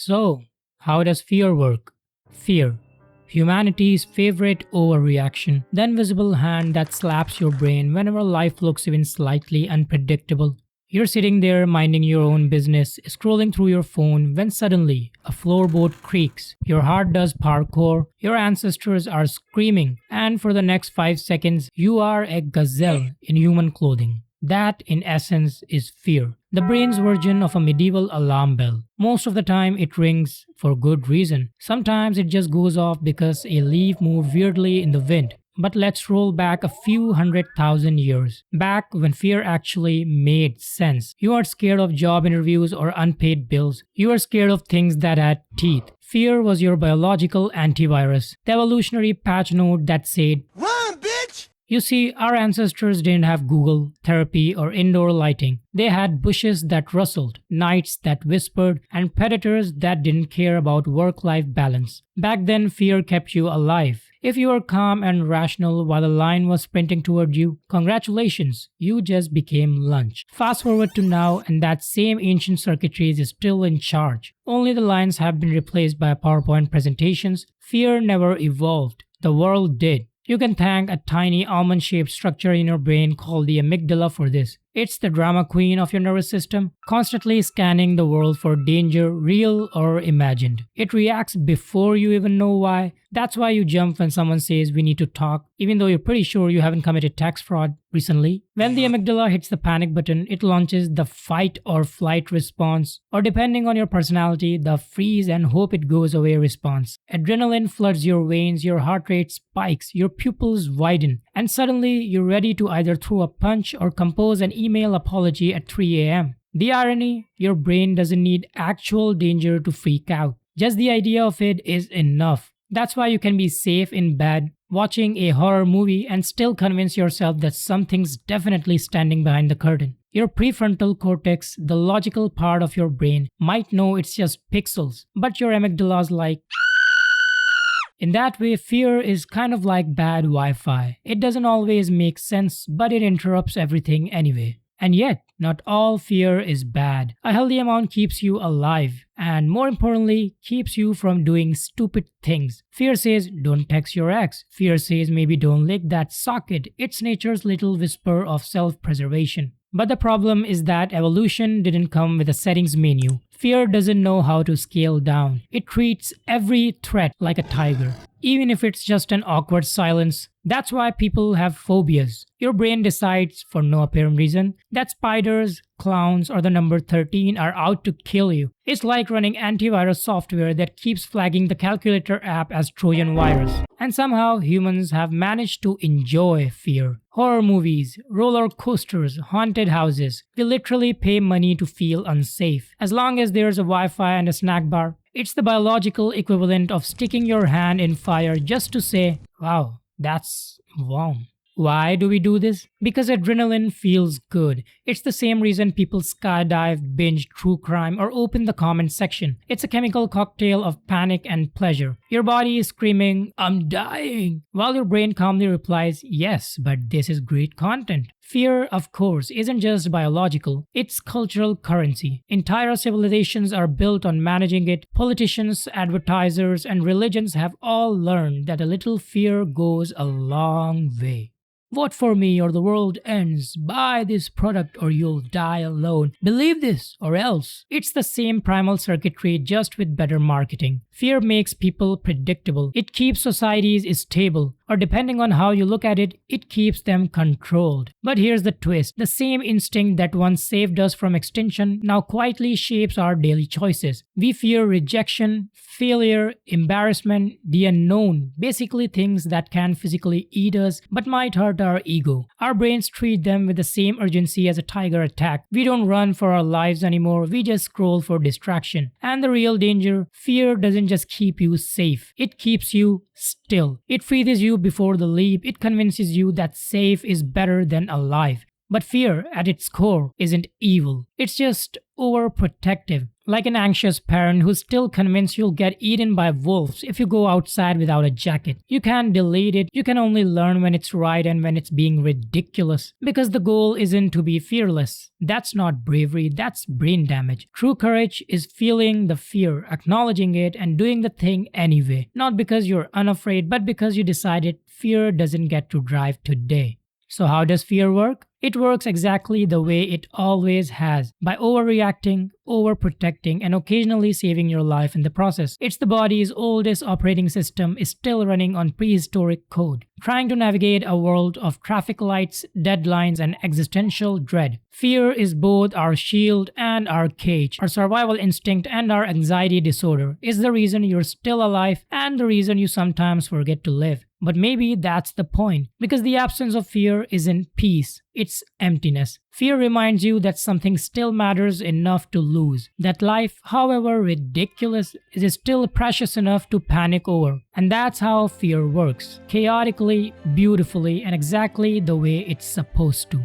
So, how does fear work? Fear. Humanity's favorite overreaction, the invisible hand that slaps your brain whenever life looks even slightly unpredictable. You're sitting there minding your own business, scrolling through your phone, when suddenly a floorboard creaks, your heart does parkour, your ancestors are screaming, and for the next 5 seconds, you are a gazelle in human clothing. That, in essence, is fear. The brain's version of a medieval alarm bell. Most of the time, it rings for good reason. Sometimes it just goes off because a leaf moved weirdly in the wind. But let's roll back a few 100,000 years. Back when fear actually made sense. You aren't scared of job interviews or unpaid bills. You are scared of things that had teeth. Fear was your biological antivirus. The evolutionary patch note that said, Run, bitch! you see, our ancestors didn't have Google, therapy, or indoor lighting. They had bushes that rustled, nights that whispered, and predators that didn't care about work life balance. Back then, fear kept you alive. If you were calm and rational while a lion was sprinting toward you, congratulations, you just became lunch. Fast forward to now, and that same ancient circuitry is still in charge. Only the lions have been replaced by PowerPoint presentations. Fear never evolved. The world did. You can thank a tiny almond-shaped structure in your brain called the amygdala for this. It's the drama queen of your nervous system, constantly scanning the world for danger, real or imagined. It reacts before you even know why. That's why you jump when someone says we need to talk, even though you're pretty sure you haven't committed tax fraud recently. When the amygdala hits the panic button, it launches the fight or flight response, or depending on your personality, the freeze and hope it goes away response. Adrenaline floods your veins, your heart rate spikes, your pupils widen, and suddenly you're ready to either throw a punch or compose an email apology at 3 a.m. The irony, your brain doesn't need actual danger to freak out. Just the idea of it is enough. That's why you can be safe in bed, watching a horror movie and still convince yourself that something's definitely standing behind the curtain. Your prefrontal cortex, the logical part of your brain, might know it's just pixels, but your amygdala's like, in that way, fear is kind of like bad Wi-Fi. It doesn't always make sense, but it interrupts everything anyway. And yet, not all fear is bad. A healthy amount keeps you alive, and more importantly, keeps you from doing stupid things. Fear says, don't text your ex. Fear says, maybe don't lick that socket. It's nature's little whisper of self-preservation. But the problem is that evolution didn't come with a settings menu. Fear doesn't know how to scale down. It treats every threat like a tiger, even if it's just an awkward silence. That's why people have phobias. Your brain decides, for no apparent reason, that spiders, clowns, or the number 13 are out to kill you. It's like running antivirus software that keeps flagging the calculator app as Trojan virus. And somehow humans have managed to enjoy fear. Horror movies, roller coasters, haunted houses. We literally pay money to feel unsafe. As long as there's a Wi-Fi and a snack bar, it's the biological equivalent of sticking your hand in fire just to say, wow, that's warm. Why do we do this? Because adrenaline feels good. It's the same reason people skydive, binge true crime, or open the comment section. It's a chemical cocktail of panic and pleasure. Your body is screaming, I'm dying, while your brain calmly replies, yes, but this is great content. Fear, of course, isn't just biological, it's cultural currency. Entire civilizations are built on managing it. Politicians, advertisers, and religions have all learned that a little fear goes a long way. Vote for me or the world ends. Buy this product or you'll die alone. Believe this or else. It's the same primal circuitry just with better marketing. Fear makes people predictable. It keeps societies stable. Or depending on how you look at it, it keeps them controlled. But here's the twist. The same instinct that once saved us from extinction now quietly shapes our daily choices. We fear rejection, failure, embarrassment, the unknown. Basically things that can physically eat us but might hurt our ego. Our brains treat them with the same urgency as a tiger attack. We don't run for our lives anymore, we just scroll for distraction. And the real danger, fear doesn't just keep you safe, it keeps you still. It freezes you before the leap, it convinces you that safe is better than alive. But fear, at its core, isn't evil. It's just overprotective. like an anxious parent who's still convinced you'll get eaten by wolves if you go outside without a jacket. You can't delete it, you can only learn when it's right and when it's being ridiculous. Because the goal isn't to be fearless. That's not bravery, that's brain damage. True courage is feeling the fear, acknowledging it, and doing the thing anyway. Not because you're unafraid, but because you decided fear doesn't get to drive today. So, how does fear work? It works exactly the way it always has, by overreacting, overprotecting, and occasionally saving your life in the process. It's the body's oldest operating system is still running on prehistoric code, trying to navigate a world of traffic lights, deadlines, and existential dread. Fear is both our shield and our cage. Our survival instinct and our anxiety disorder is the reason you're still alive and the reason you sometimes forget to live. But maybe that's the point, because the absence of fear isn't peace, it's emptiness. Fear reminds you that something still matters enough to lose, that life, however ridiculous, is still precious enough to panic over. And that's how fear works, chaotically, beautifully, and exactly the way it's supposed to.